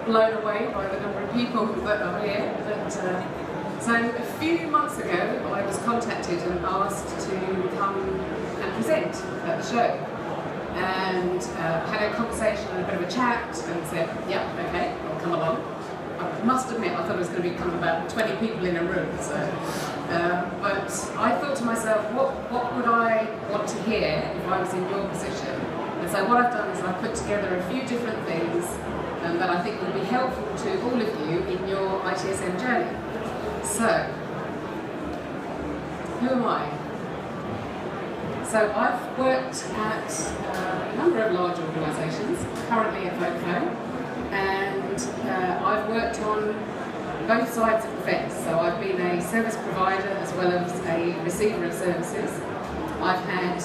blown away by the number of people that are here. But, so a few months ago, I was contacted and asked to come and present at the show. And had a conversation and a bit of a chat and said, yeah, okay, I'll come along. I must admit, I thought it was going to be about 20 people in a room. So, but I thought to myself, what would I want to hear if I was in your position? And so what I've done is I've put together a few different things that I think will be helpful to all of you in your ITSM journey. So, who am I? So I've worked at a number of large organisations, currently at Vodafone, and I've worked on both sides of the fence. So I've been a service provider as well as a receiver of services. I've had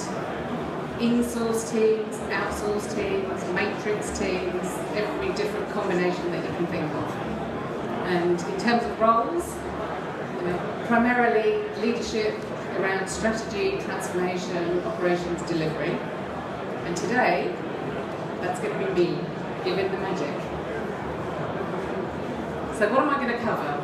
in-source teams, outsource teams, matrix teams, every different combination that you can think of. And in terms of roles, primarily leadership around strategy, transformation, operations, delivery. And today, that's going to be me, giving the magic. So what am I going to cover?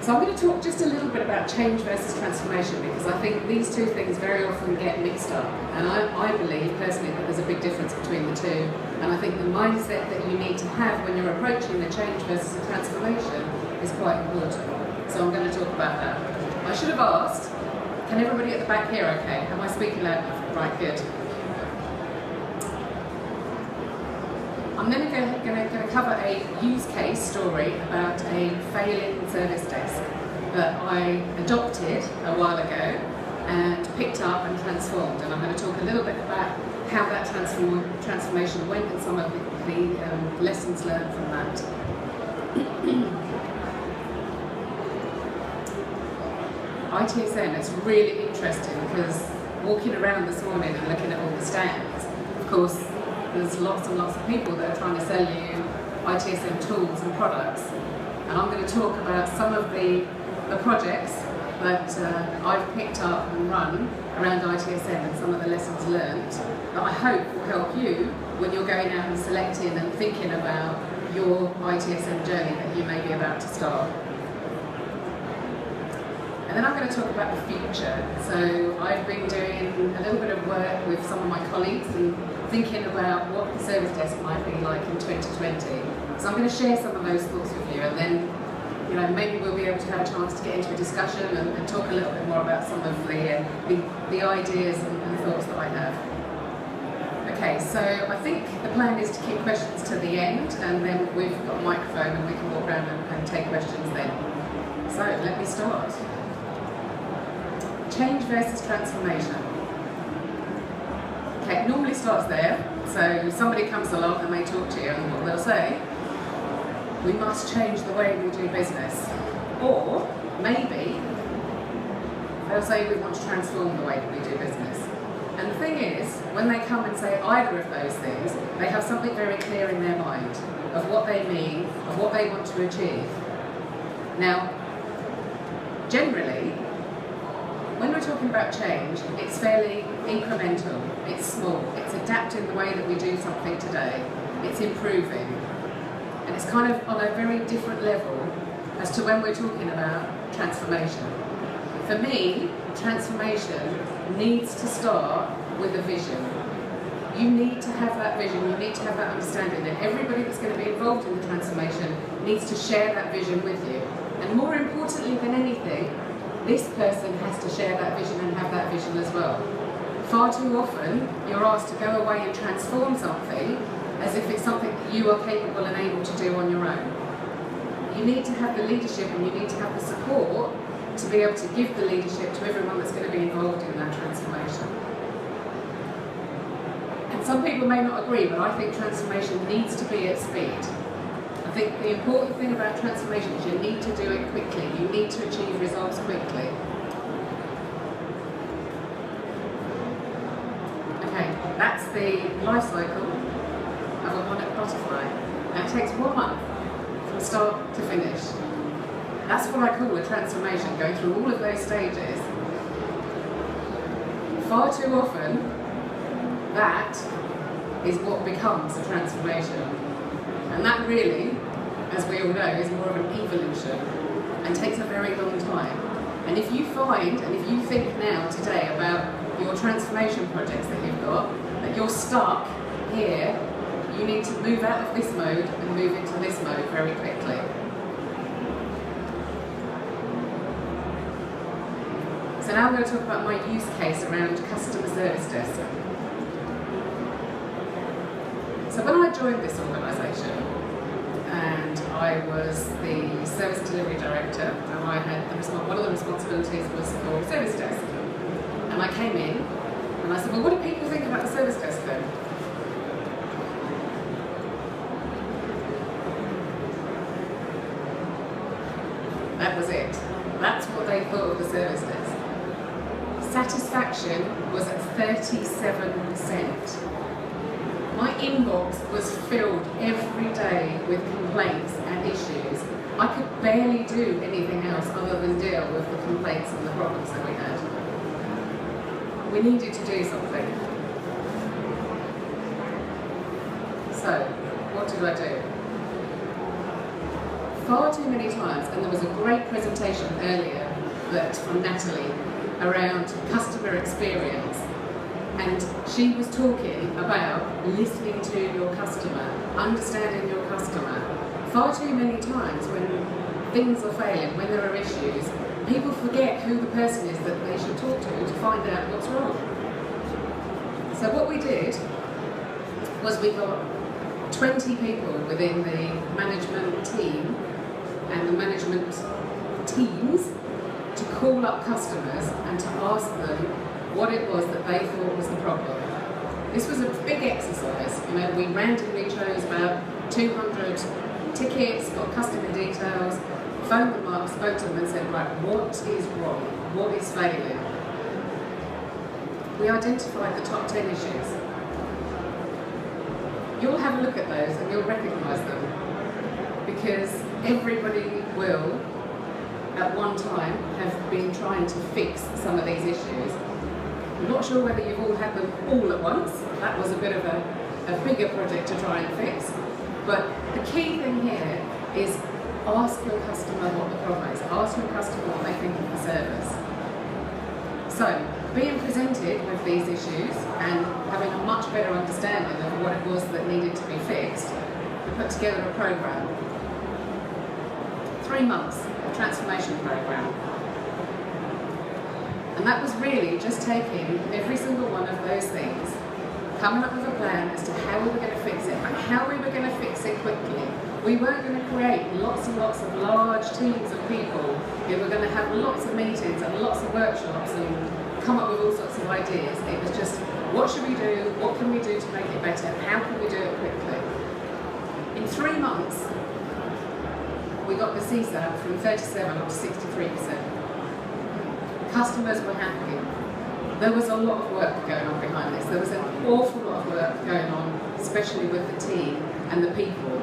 So I'm going to talk just a little bit about change versus transformation, because I think these two things very often get mixed up. And I believe personally that there's a big difference between the two. And I think the mindset that you need to have when you're approaching the change versus the transformation is quite important. So I'm going to talk about that. I should have asked, can everybody at the back hear okay? Am I speaking loud enough? Right, good. I'm then going to cover a use case story about a failing service desk that I adopted a while ago and picked up and transformed. And I'm going to talk a little bit about how that transformation went and some of the lessons learned from that. ITSM is really interesting because walking around this morning and looking at all the stands, of course, there's lots and lots of people that are trying to sell you ITSM tools and products. And I'm going to talk about some of the projects that I've picked up and run around ITSM and some of the lessons learned that I hope will help you when you're going out and selecting and thinking about your ITSM journey that you may be about to start. And then I'm going to talk about the future. So I've been doing a little bit of work with some of my colleagues and thinking about what the service desk might be like in 2020. So I'm going to share some of those thoughts with you, and then maybe we'll be able to have a chance to get into a discussion and talk a little bit more about some of the ideas and thoughts that I have. Okay, so I think the plan is to keep questions to the end, and then we've got a microphone and we can walk around and take questions then. So let me start. Change versus transformation. Okay, it normally starts there. So somebody comes along and they talk to you, and what they'll say, we must change the way we do business. Or maybe they'll say we want to transform the way that we do business. And the thing is, when they come and say either of those things, they have something very clear in their mind of what they mean, of what they want to achieve. Now, generally, when we're talking about change, it's fairly incremental, it's small, it's adapting the way that we do something today, it's improving. And it's kind of on a very different level as to when we're talking about transformation. For me, transformation needs to start with a vision. You need to have that vision, you need to have that understanding, and everybody that's going to be involved in the transformation needs to share that vision with you. And more importantly than anything, this person has to share that vision and have that vision as well. Far too often, you're asked to go away and transform something as if it's something that you are capable and able to do on your own. You need to have the leadership and you need to have the support to be able to give the leadership to everyone that's going to be involved in that transformation. And some people may not agree, but I think transformation needs to be at speed. I think the important thing about transformation is you need to do it quickly. You need to achieve results quickly. Okay, that's the life cycle of a monarch butterfly. Now it takes 1 month from start to finish. That's what I call a transformation, going through all of those stages. Far too often, that is what becomes a transformation. And that really, as we all know, is more of an evolution and takes a very long time. And if you find, and if you think now today about your transformation projects that you've got, that you're stuck here, you need to move out of this mode and move into this mode very quickly. So now I'm going to talk about my use case around customer service desk. So when I joined this organisation, and I was the service delivery director, and I had one of the responsibilities was for service desk. And I came in, and I said, well, what do people think about the service desk then? That was it. That's what they thought of the service desk. Satisfaction was at 37%. My inbox was filled every day with complaints and issues. I could barely do anything else other than deal with the complaints and the problems that we had. We needed to do something. So, what did I do? Far too many times, and there was a great presentation earlier from Natalie around customer experience. And she was talking about listening to your customer, understanding your customer. Far too many times when things are failing, when there are issues, people forget who the person is that they should talk to find out what's wrong. So what we did was we got 20 people within the management team and the management teams to call up customers and to ask them what it was that they thought was the problem. This was a big exercise. You know, we randomly chose about 200 tickets, got customer details, phoned them up, spoke to them and said, right, what is wrong? What is failing? We identified the top 10 issues. You'll have a look at those and you'll recognise them, because everybody will, at one time, have been trying to fix some of these issues. I'm not sure whether you've all had them all at once. That was a bit of a bigger project to try and fix. But the key thing here is ask your customer what the problem is. Ask your customer what they think of the service. So, being presented with these issues and having a much better understanding of what it was that needed to be fixed, we put together a programme. 3 months, a transformation programme. And that was really just taking every single one of those things, coming up with a plan as to how we were going to fix it, and how we were going to fix it quickly. We weren't going to create lots and lots of large teams of people who were going to have lots of meetings and lots of workshops and come up with all sorts of ideas. It was just, what should we do? What can we do to make it better? How can we do it quickly? In 3 months, we got the CSAT from 37 up to 63%. Customers were happy. There was a lot of work going on behind this. There was an awful lot of work going on, especially with the team and the people.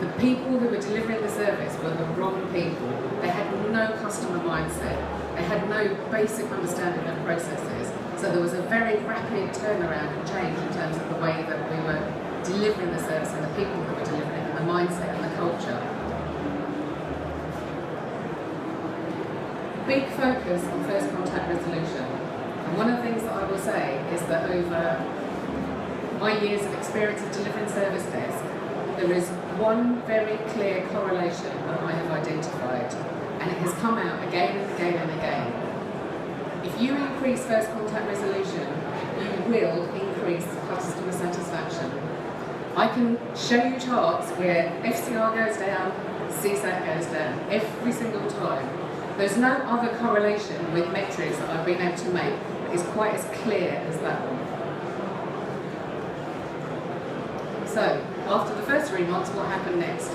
The people who were delivering the service were the wrong people. They had no customer mindset. They had no basic understanding of processes. So there was a very rapid turnaround and change in terms of the way that we were delivering the service and the people that were delivering it and the mindset and the culture. Big focus on first contact resolution. And one of the things that I will say is that over my years of experience of delivering service desk, there is one very clear correlation that I have identified, and it has come out again and again and again. If you increase first contact resolution, you will increase customer satisfaction. I can show you charts where FCR goes down, CSAT goes down, every single time. There's no other correlation with metrics that I've been able to make that is quite as clear as that one. So, after the first 3 months, what happened next?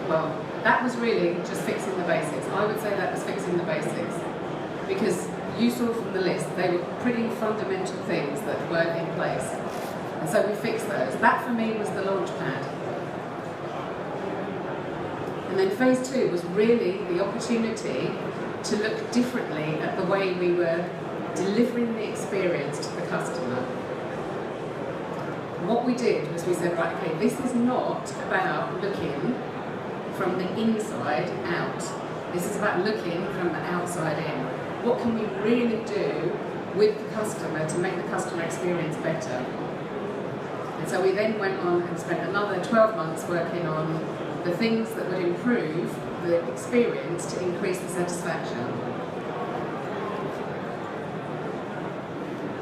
Well, that was really just fixing the basics. I would say that was fixing the basics. Because you saw from the list, they were pretty fundamental things that weren't in place. And so we fixed those. That for me was the launch pad. And then phase 2 was really the opportunity to look differently at the way we were delivering the experience to the customer. what we did was we said, right, okay, this is not about looking from the inside out. This is about looking from the outside in. What can we really do with the customer to make the customer experience better? And so we then went on and spent another 12 months working on the things that would improve the experience to increase the satisfaction.